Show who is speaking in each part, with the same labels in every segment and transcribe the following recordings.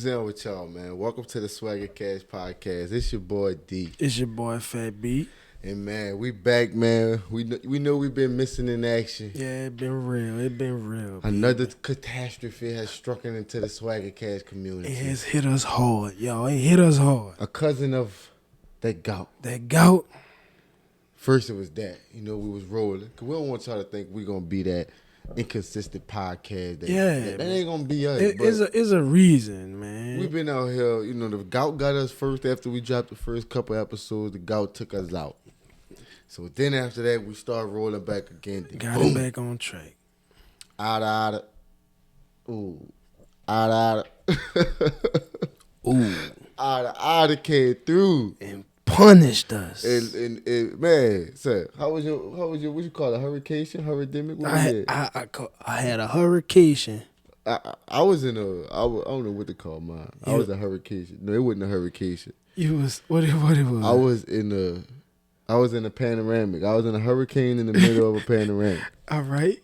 Speaker 1: What's up with y'all, man? Welcome to the Swagger Cash Podcast. It's your boy D.
Speaker 2: It's your boy Fat B.
Speaker 1: And man, we back, man. We know we've been missing in action.
Speaker 2: Yeah, it been real. It been real.
Speaker 1: Another catastrophe has struck into the Swagger Cash community.
Speaker 2: It has hit us hard, y'all. It hit us hard.
Speaker 1: A cousin of that gout.
Speaker 2: That gout.
Speaker 1: First it was that. You know, we was rolling. Because we don't want y'all to think we're going to be that inconsistent podcast. That ain't going to be us.
Speaker 2: It's a reason, man.
Speaker 1: We've been out here. You know, the gout got us first after we dropped the first couple episodes. The gout took us out. So then after that, we started rolling back again.
Speaker 2: Got it back on track.
Speaker 1: Outta. Ooh. Outta.
Speaker 2: Ooh.
Speaker 1: Outta came through.
Speaker 2: And punished us.
Speaker 1: And man, sir, how was your what you call it, hurricane? Hurricane? What was it?
Speaker 2: I had a hurricane.
Speaker 1: I was in I don't know what to call mine. I was a hurricane. No, it wasn't a hurricane.
Speaker 2: You was what it was?
Speaker 1: I was in a panoramic. I was in a hurricane in the middle of a panoramic.
Speaker 2: All right.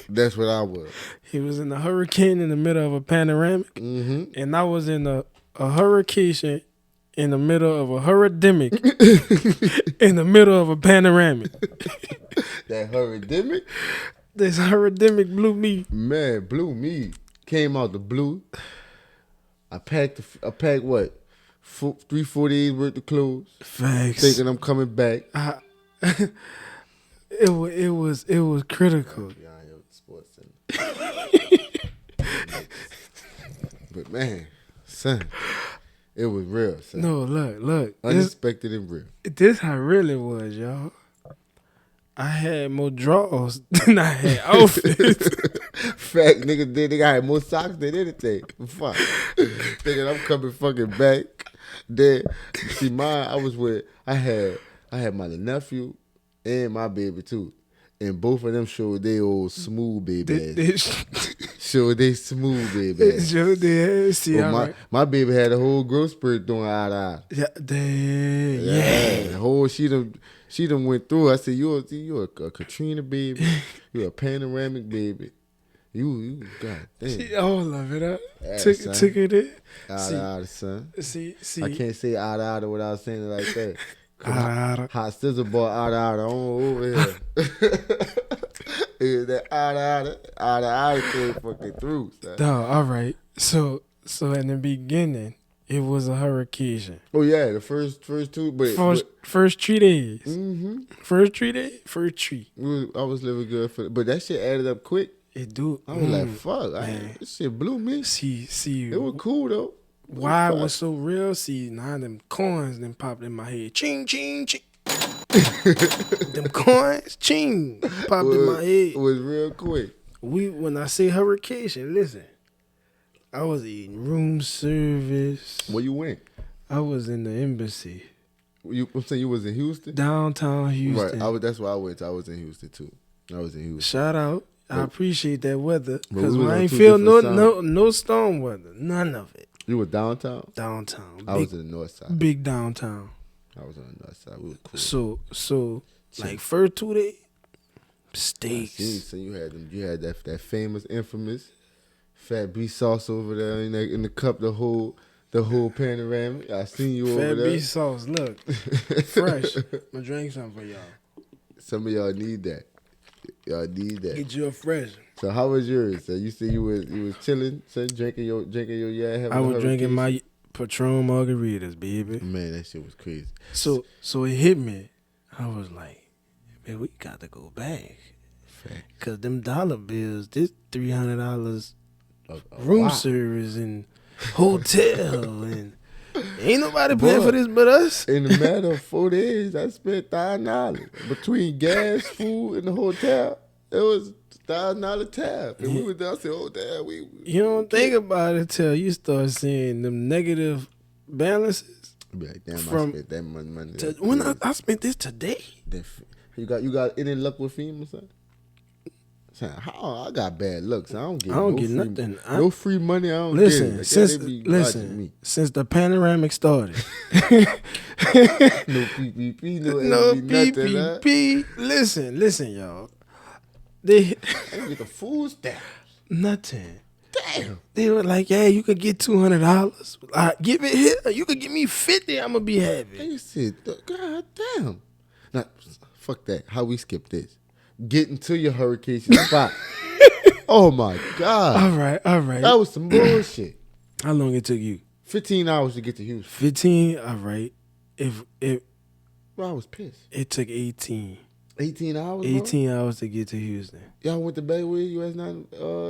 Speaker 1: That's what I was.
Speaker 2: He was in a hurricane in the middle of a panoramic.
Speaker 1: Mm-hmm.
Speaker 2: And I was in a hurricane in the middle of a hurridemic in the middle of a panoramic.
Speaker 1: That hurridemic?
Speaker 2: This hurridemic blew me.
Speaker 1: Man, blew me. Came out the blue. I packed what? 3-4 days worth of clothes.
Speaker 2: Facts.
Speaker 1: Thinking I'm coming back.
Speaker 2: It was critical.
Speaker 1: But man, son, it was real, son.
Speaker 2: No, look.
Speaker 1: Unexpected and real.
Speaker 2: This how real it was, y'all. I had more drawers than I had outfits.
Speaker 1: Fact, nigga had more socks than anything. Fuck. Thinking I'm coming fucking back. Then, see, mine, I had my nephew and my baby too. And both of them showed they old smooth baby ass. Showed they smooth baby ass.
Speaker 2: Showed they ass. See,
Speaker 1: my baby had a whole growth spurt doing eye.
Speaker 2: Yeah.
Speaker 1: The whole, she done went through. I said, you a Katrina baby. You a panoramic baby. You God damn.
Speaker 2: She all of it up.
Speaker 1: Yeah,
Speaker 2: Took it in.
Speaker 1: Outta, son.
Speaker 2: See.
Speaker 1: I can't say outta without saying it like that.
Speaker 2: Outta.
Speaker 1: Hot scissor boy outta over here. That outta came fucking through, son.
Speaker 2: No, all right. So in the beginning, it was a hurricane.
Speaker 1: Oh yeah, the first two,
Speaker 2: first 3 days.
Speaker 1: Mm-hmm.
Speaker 2: First 3 days, first tree.
Speaker 1: I was living good but that shit added up quick.
Speaker 2: It do.
Speaker 1: I was like, fuck, this shit blew me.
Speaker 2: See.
Speaker 1: It was cool though.
Speaker 2: Why it was so real? See, now them coins then popped in my head. Ching, ching, ching. Them coins, ching, popped in my head.
Speaker 1: It was real quick.
Speaker 2: When I say hurricane, listen. I was eating room service.
Speaker 1: Where you went?
Speaker 2: I was in the embassy.
Speaker 1: I'm saying you was in Houston?
Speaker 2: Downtown Houston.
Speaker 1: Right. That's where I went. I was in Houston too.
Speaker 2: Shout out. I appreciate that weather. Because
Speaker 1: I
Speaker 2: ain't feel no storm weather. None of it.
Speaker 1: You were downtown?
Speaker 2: Downtown.
Speaker 1: I was in the north side.
Speaker 2: Big downtown.
Speaker 1: I was on the north side. We were cool.
Speaker 2: So like first 2 days, steaks.
Speaker 1: So you had that famous, infamous Fat B sauce over there in the cup, the whole panoramic. I seen you over there.
Speaker 2: Fat B sauce, look. Fresh. I'm gonna drink something for y'all.
Speaker 1: Some of y'all need that.
Speaker 2: Get you a fresh.
Speaker 1: So how was yours? So you said you was chilling, so drinking your
Speaker 2: I was drinking my Patron margaritas, baby.
Speaker 1: Man, that shit was crazy.
Speaker 2: So it hit me. I was like, man, we got to go back.
Speaker 1: Fact.
Speaker 2: Cause them dollar bills, this $300 room service and hotel and ain't nobody paying for this but us.
Speaker 1: In the matter of 4 days, I spent $1,000 between gas, food, and the hotel. It was $1,000 tab, and we were down. I said, "Oh damn,
Speaker 2: You don't think about it till you start seeing them negative balances.
Speaker 1: Be like, damn, I spent that much money.
Speaker 2: When I spent this today.
Speaker 1: You got any luck with FEMA, son? How I got bad luck, so I don't get
Speaker 2: nothing.
Speaker 1: No free money. I don't
Speaker 2: listen,
Speaker 1: get.
Speaker 2: Since the panoramic started.
Speaker 1: No PPP,
Speaker 2: no
Speaker 1: PPP.
Speaker 2: Listen, y'all. They
Speaker 1: get the food stamps.
Speaker 2: Nothing.
Speaker 1: Damn.
Speaker 2: They were like, "Yeah, you could get $200. Give it here. You could give me 50. I'm gonna be happy."
Speaker 1: And you said, God damn. Now, fuck that. How we skip this? Getting to your hurricane spot. Oh my God.
Speaker 2: All right.
Speaker 1: That was some bullshit.
Speaker 2: How long it took you?
Speaker 1: 15 hours to get to Houston.
Speaker 2: 15. All right. If
Speaker 1: Bro, I was pissed.
Speaker 2: it took 18.
Speaker 1: 18 hours?
Speaker 2: 18 hours to get to Houston.
Speaker 1: Y'all went to Bayway, US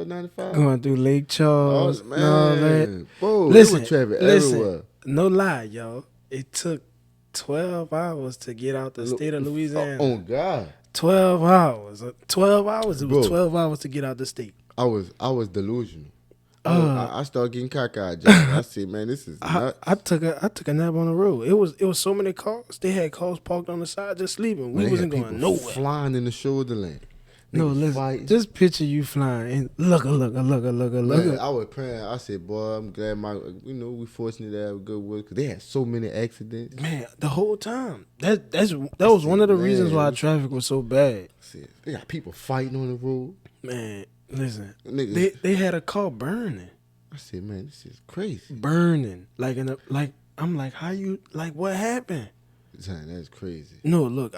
Speaker 1: 95?
Speaker 2: Going through Lake Charles.
Speaker 1: Oh,
Speaker 2: and all that.
Speaker 1: man. Bro,
Speaker 2: Listen,
Speaker 1: there was traffic everywhere.
Speaker 2: no lie, y'all. It took 12 hours to get out the state of Louisiana.
Speaker 1: Oh, God.
Speaker 2: 12 hours. 12 hours. It was
Speaker 1: Bro.
Speaker 2: 12 hours to get out the state.
Speaker 1: I was delusional. I started getting cockeyed. I said, man, this is nuts.
Speaker 2: I took a nap on the road. It was so many cars. They had cars parked on the side just sleeping. We
Speaker 1: Man,
Speaker 2: wasn't
Speaker 1: had
Speaker 2: going
Speaker 1: people
Speaker 2: nowhere.
Speaker 1: flying in the shoulder lane.
Speaker 2: No,
Speaker 1: Niggas
Speaker 2: listen.
Speaker 1: fighting.
Speaker 2: Just picture you flying and look.
Speaker 1: Man, I was praying. I said, boy, I'm glad we fortunate to have good work because they had so many accidents.
Speaker 2: Man, the whole time. That was one of the reasons why
Speaker 1: man.
Speaker 2: traffic was so bad.
Speaker 1: I said, they got people fighting on the road.
Speaker 2: Man, listen.
Speaker 1: Niggas.
Speaker 2: They had a car burning.
Speaker 1: I said, man, this is crazy.
Speaker 2: Burning. I'm like, how you what happened?
Speaker 1: Son, that's crazy.
Speaker 2: No, look,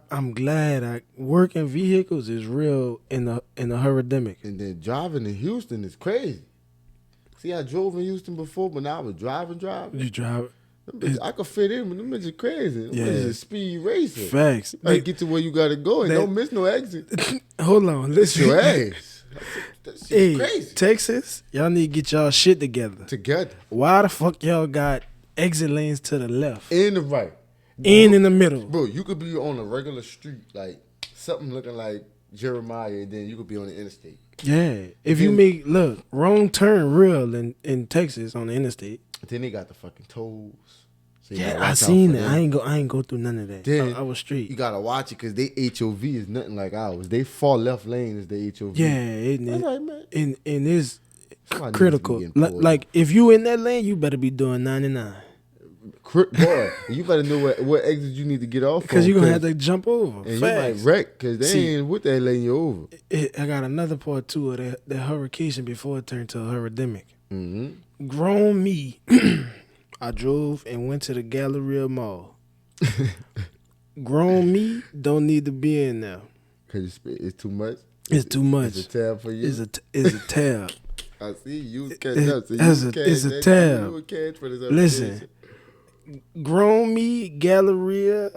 Speaker 2: I'm glad working vehicles is real in the hurricane.
Speaker 1: And then driving in Houston is crazy. See, I drove in Houston before, but now I was driving.
Speaker 2: You drive
Speaker 1: I could fit in, but them bitches crazy. Them bitches is speed racing.
Speaker 2: Facts.
Speaker 1: Like, get to where you gotta go and don't miss no exit.
Speaker 2: Hold on, listen.
Speaker 1: Your ass. That shit's
Speaker 2: Hey,
Speaker 1: crazy.
Speaker 2: Texas, y'all need to get y'all shit together.
Speaker 1: Together.
Speaker 2: Why the fuck y'all got exit lanes to the left
Speaker 1: In the right.
Speaker 2: and in the middle?
Speaker 1: Bro, you could be on a regular street, like something looking like Jeremiah, and then you could be on the interstate.
Speaker 2: Yeah. If you make, wrong turn real in Texas on the interstate.
Speaker 1: Then they got the fucking tolls. So you
Speaker 2: Yeah,
Speaker 1: gotta
Speaker 2: I
Speaker 1: watch out
Speaker 2: seen
Speaker 1: for
Speaker 2: that.
Speaker 1: them.
Speaker 2: I ain't go through none of that.
Speaker 1: Then
Speaker 2: I was straight.
Speaker 1: You gotta watch it because they HOV is nothing like ours. They far left lane is the HOV.
Speaker 2: Yeah,
Speaker 1: That's right, man.
Speaker 2: and it's
Speaker 1: Somebody
Speaker 2: critical.
Speaker 1: needs to be getting pulled.
Speaker 2: Like if you in that lane, you better be doing 99
Speaker 1: Boy, you better know what exit you need to get off
Speaker 2: because
Speaker 1: on,
Speaker 2: you're gonna have to jump over.
Speaker 1: and
Speaker 2: Facts.
Speaker 1: you might wreck because they
Speaker 2: See,
Speaker 1: ain't with that lane you over.
Speaker 2: I got another part too of that hurricane before it turned to a hurricane.
Speaker 1: Mm-hmm.
Speaker 2: Grown me, I drove and went to the Galleria Mall. Grown me don't need to be in there.
Speaker 1: Because it's too much.
Speaker 2: It's too much.
Speaker 1: It's a tab for you.
Speaker 2: It's a tab.
Speaker 1: I see you catching up. So
Speaker 2: It's a tab.
Speaker 1: You catch for this
Speaker 2: Listen, grown me, Galleria,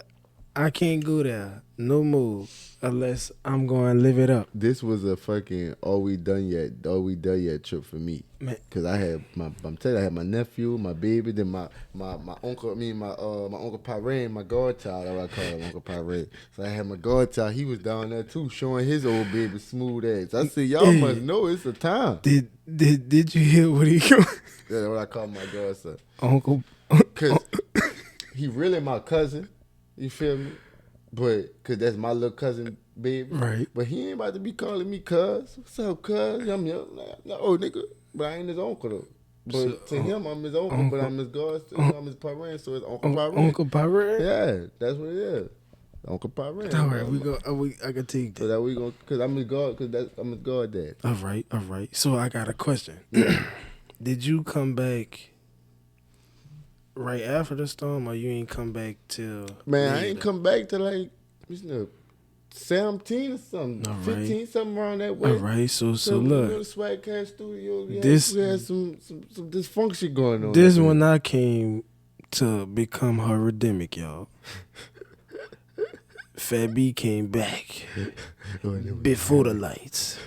Speaker 2: I can't go there no more unless I'm going to live it up.
Speaker 1: This was a fucking all we done yet trip for me.
Speaker 2: Man.
Speaker 1: Cause I had I'm telling you, I had my nephew, my baby, then my uncle, my uncle Pyrain, my godchild, that's what I call him, Uncle Pyrain. So I had my godchild, he was down there too, showing his old baby smooth ass. I said, y'all must know it's a time.
Speaker 2: Did you hear what he
Speaker 1: That's what I call my godson.
Speaker 2: Uncle?
Speaker 1: Cause he really my cousin, you feel me? But cause that's my little cousin baby.
Speaker 2: Right.
Speaker 1: But he ain't about to be calling me cuz. What's up, cuz? I'm young. No, nigga. But I ain't his uncle though. But to him, I'm his uncle, but I'm his godson. I'm his parent, so it's Uncle Pyrain.
Speaker 2: Uncle Pyrain?
Speaker 1: Yeah, that's what it is. Uncle Pyrain.
Speaker 2: All right, I can take
Speaker 1: So
Speaker 2: that.
Speaker 1: that we gonna, cause I'm his god, I'm his goddad.
Speaker 2: All right. So I got a question. Did you come back right after the storm, or you ain't come back till?
Speaker 1: Man, I
Speaker 2: later?
Speaker 1: ain't come back to like 17 or something,
Speaker 2: All right.
Speaker 1: 15, something around that way.
Speaker 2: All right, so
Speaker 1: You know,
Speaker 2: look,
Speaker 1: the Swag Cat Studio, we
Speaker 2: This-
Speaker 1: had some dysfunction going on.
Speaker 2: this
Speaker 1: up
Speaker 2: when
Speaker 1: there.
Speaker 2: I came to become hurricane, y'all. Fat B came back before the lights.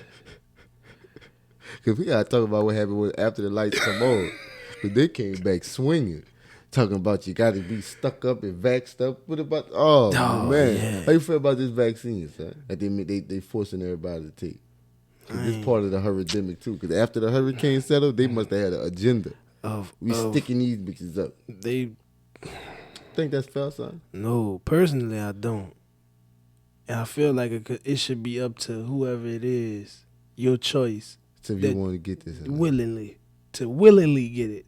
Speaker 1: Cause we gotta talk about what happened after the lights come on. Cause they came back swinging, talking about you gotta be stuck up and vaxxed up. What about? Oh man,
Speaker 2: yeah.
Speaker 1: how you feel about this vaccine, son? That they forcing everybody to take. 'Cause this part of the hurricane too. Cause after the hurricane settled, they must have had an agenda. We sticking these bitches up.
Speaker 2: They
Speaker 1: Think that's fair, son?
Speaker 2: no, personally I don't, and I feel like it should be up to whoever it is, your choice.
Speaker 1: So if
Speaker 2: That-
Speaker 1: you want to get this,
Speaker 2: willingly get it.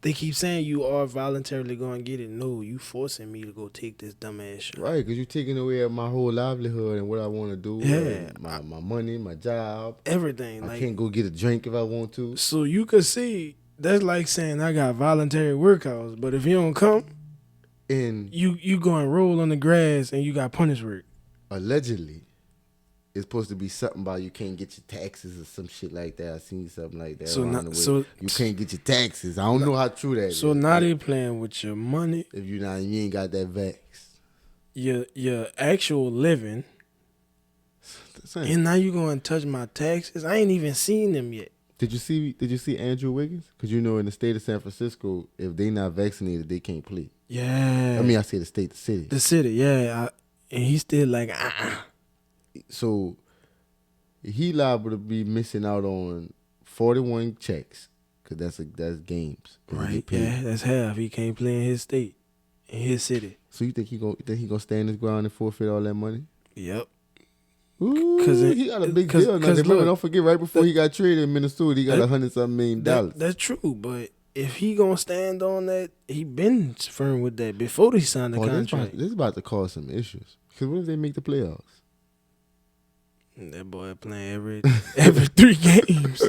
Speaker 2: They keep saying you are voluntarily going to get it. No, you forcing me to go take this dumbass shit.
Speaker 1: Right, because you're taking away my whole livelihood and what I want to do.
Speaker 2: Yeah.
Speaker 1: My money, my job.
Speaker 2: Everything.
Speaker 1: I
Speaker 2: Like,
Speaker 1: can't go get a drink if I want to.
Speaker 2: so you could see, that's like saying I got voluntary workouts, but if you don't come,
Speaker 1: And
Speaker 2: you go and roll on the grass and you got punish work.
Speaker 1: allegedly, it's supposed to be something about you can't get your taxes or some shit like that. I seen something like that.
Speaker 2: So
Speaker 1: around
Speaker 2: not-
Speaker 1: the way.
Speaker 2: so-
Speaker 1: you can't get your taxes. I don't know how true that is.
Speaker 2: So now they playing with your money,
Speaker 1: if you ain't got that vax.
Speaker 2: your actual living, and now you going to touch my taxes. I ain't even seen them yet.
Speaker 1: Did you see Andrew Wiggins? Because you know in the state of San Francisco, if they not vaccinated, they can't play.
Speaker 2: Yeah.
Speaker 1: I mean, I say the state, the city.
Speaker 2: The city, yeah. And he's still like,
Speaker 1: So he liable to be missing out on 41 checks because that's games. And he
Speaker 2: right,
Speaker 1: get paid.
Speaker 2: yeah, that's half. He can't play in his state, in his city.
Speaker 1: So you think he gonna stand his ground and forfeit all that money?
Speaker 2: Yep.
Speaker 1: Ooh,
Speaker 2: 'Cause
Speaker 1: he got a big deal. Now, remember,
Speaker 2: look,
Speaker 1: don't forget, right before he got traded in Minnesota, he got
Speaker 2: that-
Speaker 1: $100-something million.
Speaker 2: That's true, but if he gonna stand on that, he been firm with that before he signed the contract.
Speaker 1: This is about to cause some issues. Because what if they make the playoffs?
Speaker 2: That boy playing every 3 games.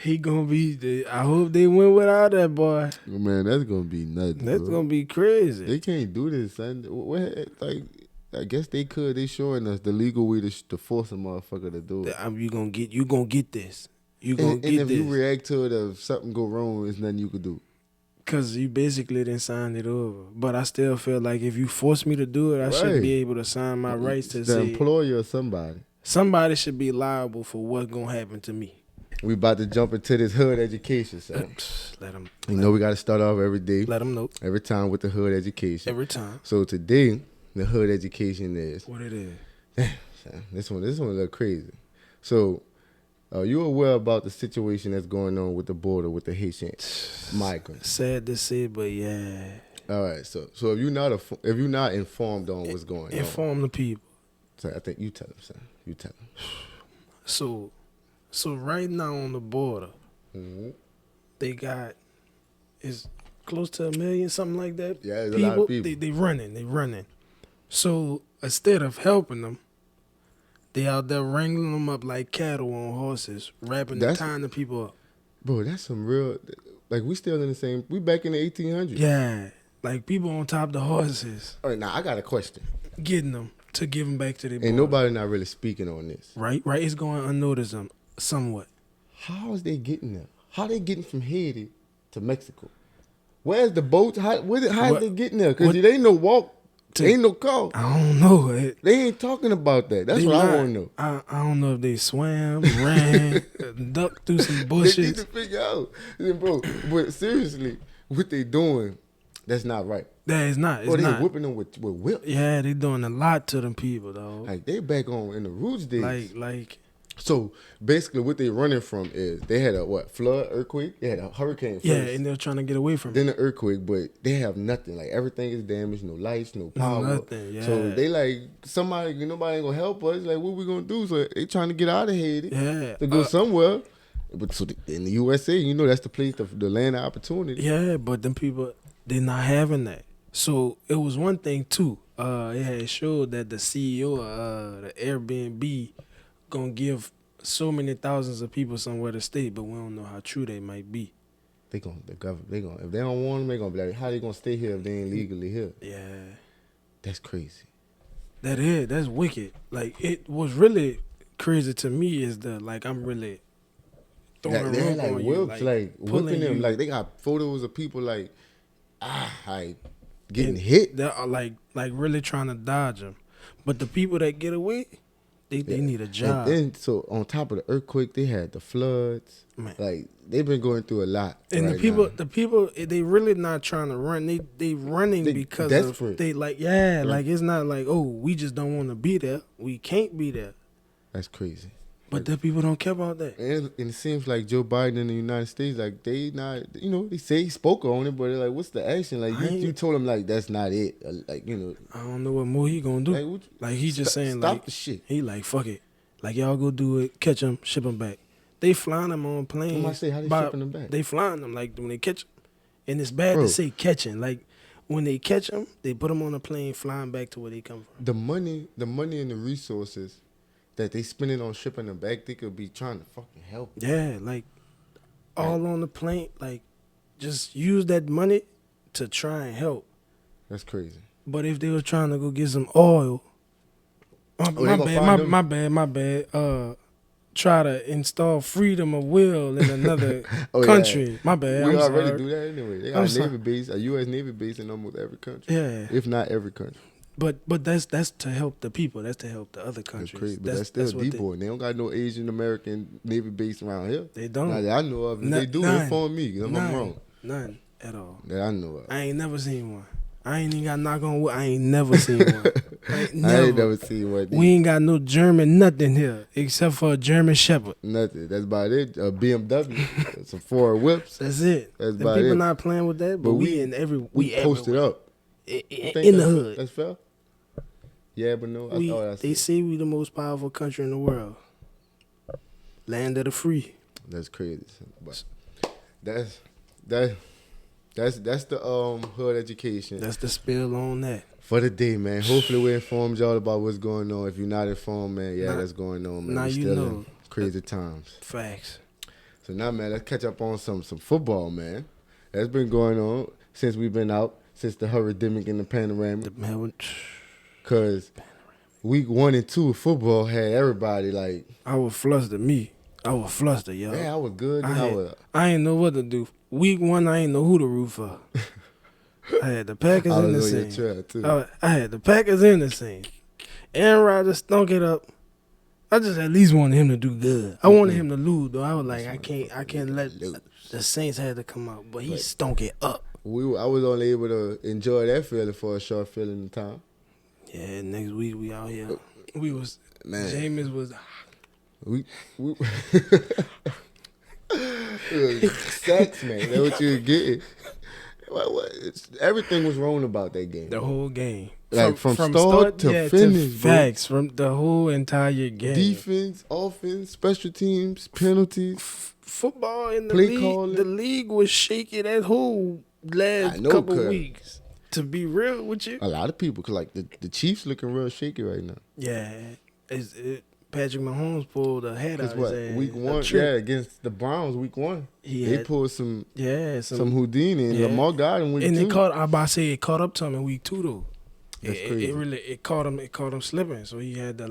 Speaker 2: He gonna be. I hope they win without that boy.
Speaker 1: Man, that's gonna be nuts.
Speaker 2: That's
Speaker 1: bro.
Speaker 2: gonna be crazy.
Speaker 1: They can't do this, son. Like, I guess they could. They showing us the legal way to force a motherfucker to do it.
Speaker 2: You gonna get this. You gonna
Speaker 1: And
Speaker 2: get
Speaker 1: if
Speaker 2: this.
Speaker 1: you react to it, if something go wrong, there's nothing you could do.
Speaker 2: Cause you basically didn't sign it over. But I still feel like if you force me to do it, I should
Speaker 1: Right.
Speaker 2: be able to sign my rights to
Speaker 1: the
Speaker 2: say
Speaker 1: employer or somebody.
Speaker 2: somebody should be liable for what's gonna happen to me.
Speaker 1: We about to jump into this hood education, son.
Speaker 2: Let them.
Speaker 1: You know we got to start off every day,
Speaker 2: Let them know
Speaker 1: every time with the hood education.
Speaker 2: every time
Speaker 1: So today, the hood education is
Speaker 2: what it is.
Speaker 1: this one a little crazy. So, you aware about the situation that's going on with the border with the Haitian migrants?
Speaker 2: Sad to say, but yeah.
Speaker 1: All right. So if you're not informed on what's going on,
Speaker 2: Inform the people.
Speaker 1: so I think you tell them, son. You tell them.
Speaker 2: So right now on the border,
Speaker 1: Mm-hmm.
Speaker 2: they got is close to 1 million, something like that.
Speaker 1: Yeah, there's a lot of people.
Speaker 2: They running. So instead of helping them, they out there wrangling them up like cattle on horses, wrapping and tying the people up.
Speaker 1: Bro, that's some real. Like we still in the same. We back in the 1800s.
Speaker 2: Yeah, like people on top of the horses,
Speaker 1: All right, now I got a question.
Speaker 2: getting them to give them back to their
Speaker 1: Ain't
Speaker 2: border.
Speaker 1: nobody not really speaking on this.
Speaker 2: Right. It's going unnoticed somewhat.
Speaker 1: How is they getting there? How they getting from Haiti to Mexico? Where's the boats? How is they getting there? Because there ain't no walk. There ain't no car.
Speaker 2: I don't know.
Speaker 1: They ain't talking about that. That's
Speaker 2: They
Speaker 1: what I
Speaker 2: not.
Speaker 1: want to know.
Speaker 2: I don't know if they swam, ran, ducked through some
Speaker 1: They need
Speaker 2: bushes.
Speaker 1: to figure out. Then, bro, but seriously, what they doing, that's not right.
Speaker 2: That is not. It's
Speaker 1: Bro, they
Speaker 2: not.
Speaker 1: whipping them with whips.
Speaker 2: Yeah, they doing a lot to them people, though.
Speaker 1: Like, they back on in the roots days.
Speaker 2: Like.
Speaker 1: So, basically, what they running from is they had a, flood, earthquake? They had a hurricane first.
Speaker 2: Yeah, and they're trying to get away from it.
Speaker 1: Then the earthquake, but they have nothing. Like, everything is damaged, no lights, no power.
Speaker 2: nothing, yeah.
Speaker 1: So, they like, nobody ain't gonna help us. Like, what we gonna do? So, they trying to get out of Haiti
Speaker 2: Yeah.
Speaker 1: to go somewhere. But so in the USA, that's the place, the land of opportunity.
Speaker 2: Yeah, but them people, they're not having that. So it was one thing too. It had showed that the CEO of the Airbnb gonna give so many thousands of people somewhere to stay, but we don't know how true they might be.
Speaker 1: The government, if they don't want them, they gonna be like, how they gonna stay here if they ain't legally here?
Speaker 2: Yeah,
Speaker 1: That's crazy.
Speaker 2: that's wicked. Like, it was really crazy to me is I'm really throwing a
Speaker 1: They're
Speaker 2: rope
Speaker 1: like
Speaker 2: on
Speaker 1: whips,
Speaker 2: you,
Speaker 1: like
Speaker 2: pulling
Speaker 1: whipping them.
Speaker 2: you.
Speaker 1: Like they got photos of people like getting hit.
Speaker 2: They're like really trying to dodge them, but the people that get away, they need a job.
Speaker 1: And then, so on top of the earthquake, they had the floods.
Speaker 2: Man.
Speaker 1: Like they've been going through a lot.
Speaker 2: And
Speaker 1: right
Speaker 2: the people, they really not trying to run. They running
Speaker 1: They
Speaker 2: because
Speaker 1: desperate.
Speaker 2: of they like like it's not like, oh, we just don't want to be there. We can't be there.
Speaker 1: That's crazy.
Speaker 2: But the people don't care about that.
Speaker 1: And it seems like Joe Biden in the United States, like they not, they say he spoke on it, but they're like, what's the action? Like you told him like that's not it. Like
Speaker 2: I don't know what more he gonna do. Like he just saying
Speaker 1: stop
Speaker 2: like
Speaker 1: the shit.
Speaker 2: he like fuck it. Like y'all go do it, catch them, ship them back. They flying them on planes.
Speaker 1: Somebody say how they shipping them back?
Speaker 2: They flying them like when they catch them, And it's bad
Speaker 1: Bro.
Speaker 2: to say catching. Like, when they catch them, they put them on a plane flying back to where they come from.
Speaker 1: The money and the resources that they spending on shipping them back, they could be trying to fucking help.
Speaker 2: Yeah, like, all on the plane. Like, just use that money to try and help.
Speaker 1: That's crazy.
Speaker 2: But if they were trying to go get some oil, my bad. Try to install freedom of will in another country. Yeah. My bad.
Speaker 1: We
Speaker 2: I'm
Speaker 1: already
Speaker 2: sorry.
Speaker 1: do that anyway. They got a U.S. Navy base in almost every country.
Speaker 2: Yeah,
Speaker 1: if not every country.
Speaker 2: But that's to help the people. That's to help the other countries.
Speaker 1: That's crazy. But that's still D-boy. They don't got no Asian American Navy base around here.
Speaker 2: They don't.
Speaker 1: Now that I know of. If they do, inform me. I'm wrong.
Speaker 2: None at all.
Speaker 1: That I know of.
Speaker 2: I ain't never seen one. I ain't even got knock on wood. I ain't never seen one.
Speaker 1: I ain't never seen one.
Speaker 2: We ain't got no German nothing here except for a German Shepherd.
Speaker 1: Nothing. That's about it. A BMW, some Ford whips.
Speaker 2: That's it.
Speaker 1: That's
Speaker 2: the
Speaker 1: about
Speaker 2: people
Speaker 1: it.
Speaker 2: not playing with that, but we
Speaker 1: posted up
Speaker 2: in the hood.
Speaker 1: That's fair. Yeah, but no.
Speaker 2: They say we the most powerful country in the world. Land of the free.
Speaker 1: That's crazy. But that's the hood education.
Speaker 2: That's the spill on that.
Speaker 1: For the day, man. Hopefully we informed y'all about what's going on. If you're not informed, man, that's going on, man.
Speaker 2: Now
Speaker 1: we
Speaker 2: you
Speaker 1: still
Speaker 2: know.
Speaker 1: In crazy times.
Speaker 2: Facts.
Speaker 1: So now, man, let's catch up on some football, man. That's been going on since we've been out, since the Hurricane and the Panoramic. Because week 1 and 2 of football had everybody like...
Speaker 2: I was flustered, y'all.
Speaker 1: Yeah, I was good.
Speaker 2: I ain't know what to do. Week 1, I ain't know who to root for. I had the Packers in the scene. I had the Packers in the scene. Aaron Rodgers stunk it up. I just at least wanted him to do good. I wanted him to lose, though. I was like, I can't let the Saints had to come out, but he stunk it up.
Speaker 1: I was only able to enjoy that feeling for a short feeling of time.
Speaker 2: Yeah, next week we out here. Jameis was.
Speaker 1: Sex, man. That's what you were getting. Everything was wrong about that game.
Speaker 2: The whole game.
Speaker 1: Like from start to finish.
Speaker 2: Facts. From the whole entire game.
Speaker 1: Defense, offense, special teams, penalties.
Speaker 2: Football in the league. Calling. The league was shaky that whole last couple weeks. To be real with you.
Speaker 1: A lot of people, cause like the Chiefs looking real shaky right now.
Speaker 2: Yeah. Patrick Mahomes pulled a head out his ass.
Speaker 1: Week 1, against the Browns, week 1. They pulled some Houdini, and Lamar got him week 2.
Speaker 2: And it caught up to him in week 2 though.
Speaker 1: That's crazy.
Speaker 2: It caught him slipping, so he had to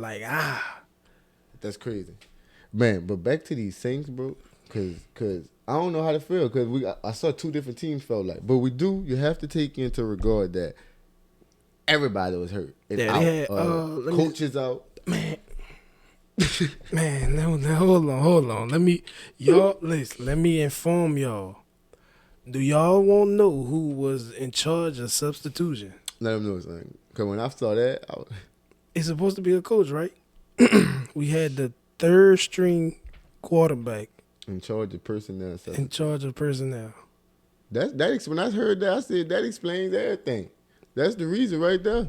Speaker 1: That's crazy, man. But back to these Saints, bro, cause I don't know how to feel, cause I saw 2 different teams felt like, but you have to take into regard that everybody was hurt.
Speaker 2: Yeah,
Speaker 1: coaches out,
Speaker 2: man. Man, hold on. Let me inform y'all. Do y'all want to know who was in charge of substitution?
Speaker 1: Let them know something. Because when I saw that,
Speaker 2: it's supposed to be a coach, right? We had the 3rd string quarterback
Speaker 1: in charge of personnel. When I heard that, I said that explains everything. That's the reason right there.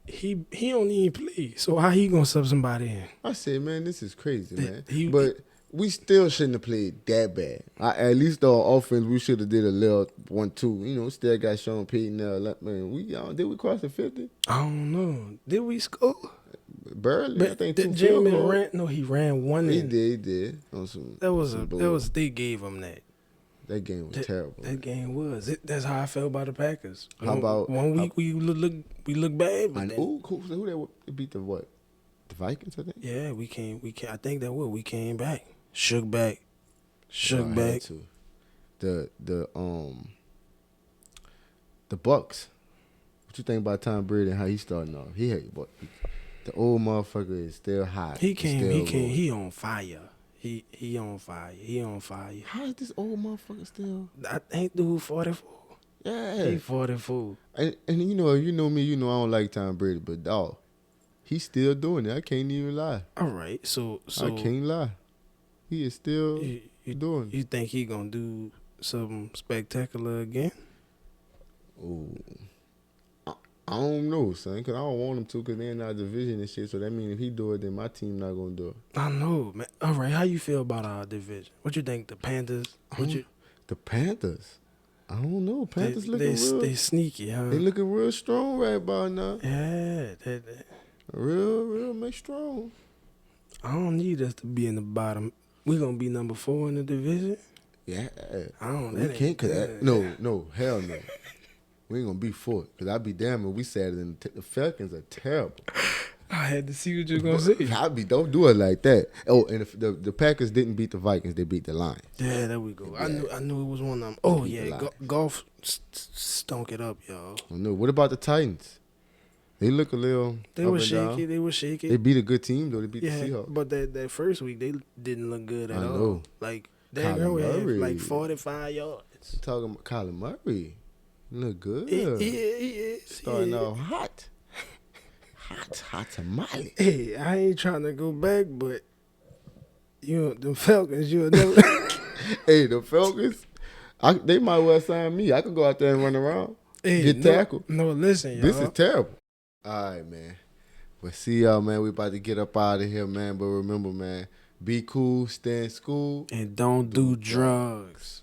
Speaker 2: He don't even play, so how he gonna sub somebody in?
Speaker 1: I said, man, this is crazy, man. But we still shouldn't have played that bad. At least our offense, we should have did a little 1-2. You know, still got Sean Payton there. Man, did we cross the 50?
Speaker 2: I don't know. Did we score?
Speaker 1: Barely. I think
Speaker 2: he ran one.
Speaker 1: He did.
Speaker 2: They gave him that.
Speaker 1: That game was terrible.
Speaker 2: That game was. That's how I felt about the Packers.
Speaker 1: How about
Speaker 2: one week we look bad, but
Speaker 1: who they beat the what? The Vikings, I think.
Speaker 2: Yeah, we came. I think that we came back, shook back.
Speaker 1: The Bucks. What you think about Tom Brady and how he's starting off? The old motherfucker is still hot.
Speaker 2: He on fire. He on fire.
Speaker 1: How is this old motherfucker still?
Speaker 2: I think dude 44.
Speaker 1: Yeah.
Speaker 2: He 44.
Speaker 1: And you know me, you know I don't like Tom Brady, but dog, he's still doing it. I can't even lie.
Speaker 2: All right, so
Speaker 1: I can't lie. He is still doing it.
Speaker 2: You think he gonna do something spectacular again?
Speaker 1: Oh, I don't know, son, because I don't want him to, because they're in our division and shit. So that means if he do it, then my team not going to do it.
Speaker 2: I know, man. All right, how you feel about our division? What you think, the Panthers?
Speaker 1: The Panthers? I don't know. Panthers
Speaker 2: They
Speaker 1: looking real.
Speaker 2: they sneaky, huh?
Speaker 1: They looking real strong right about now.
Speaker 2: Yeah,
Speaker 1: Real make strong.
Speaker 2: I don't need us to be in the bottom. We gonna be number 4 in the division.
Speaker 1: Yeah.
Speaker 2: I don't.
Speaker 1: We can't. No, hell no. We ain't gonna be 4th. Cause I'd be damn if we sat in the Falcons are terrible.
Speaker 2: I had to see what you were gonna say.
Speaker 1: Don't do it like that. Oh, and if the Packers didn't beat the Vikings, they beat the Lions.
Speaker 2: Yeah, there we go.
Speaker 1: Yeah.
Speaker 2: I knew it was one of them. Oh
Speaker 1: beat the
Speaker 2: yeah,
Speaker 1: Lions.
Speaker 2: golf stunk it up, y'all.
Speaker 1: I know. What about the Titans? They look a little.
Speaker 2: They
Speaker 1: up
Speaker 2: were
Speaker 1: and
Speaker 2: shaky.
Speaker 1: down.
Speaker 2: They were shaky.
Speaker 1: They beat a good team though. They beat
Speaker 2: Yeah,
Speaker 1: the Seahawks.
Speaker 2: but that first week they didn't look good at
Speaker 1: I
Speaker 2: all.
Speaker 1: know.
Speaker 2: Like
Speaker 1: Kyler
Speaker 2: that had
Speaker 1: Murray.
Speaker 2: like 45 yards.
Speaker 1: Talking about Kyler Murray. Look good.
Speaker 2: He is.
Speaker 1: Starting off hot. Hot tamale.
Speaker 2: Hey, I ain't trying to go back, but the Falcons, you'll never.
Speaker 1: Hey, the Falcons, they might well sign me. I could go out there and run around.
Speaker 2: Hey,
Speaker 1: Get tackled.
Speaker 2: No, listen, y'all.
Speaker 1: This is terrible. All right, man. Well, see y'all, man. We about to get up out of here, man. But remember, man, be cool, stay in school.
Speaker 2: And don't do drugs.